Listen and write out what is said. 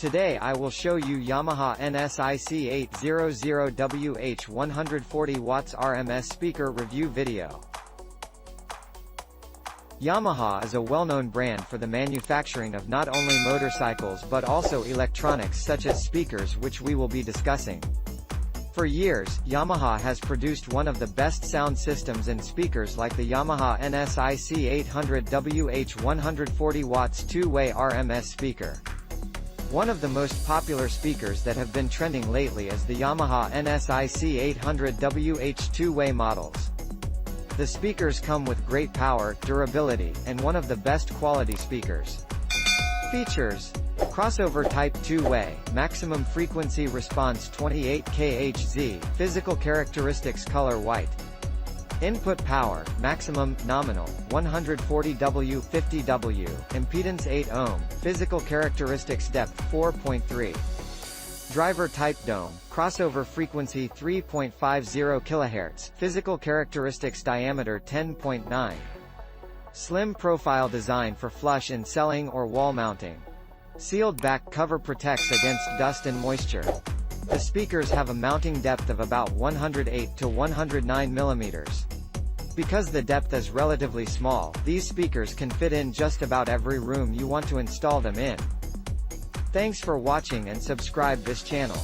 Today I will show you Yamaha NSIC800WH 140 watts RMS speaker review video. Yamaha is a well-known brand for the manufacturing of not only motorcycles but also electronics such as speakers, which we will be discussing. For years, Yamaha has produced one of the best sound systems and speakers like the Yamaha NSIC800WH 140 watts two-way RMS speaker. One of the most popular speakers that have been trending lately is the Yamaha NSIC800WH two-way models. The speakers come with great power, durability, and one of the best quality speakers. Features: crossover type two-way, maximum frequency response 28 kHz, physical characteristics color white. Input power, maximum, nominal, 140W 50W, impedance 8 ohm, physical characteristics depth 4.3. Driver type dome, crossover frequency 3.50 kHz, physical characteristics diameter 10.9. Slim profile design for flush in selling or wall mounting. Sealed back cover protects against dust and moisture. The speakers have a mounting depth of about 108 to 109 mm. Because the depth is relatively small, these speakers can fit in just about every room you want to install them in. Thanks for watching and subscribe this channel.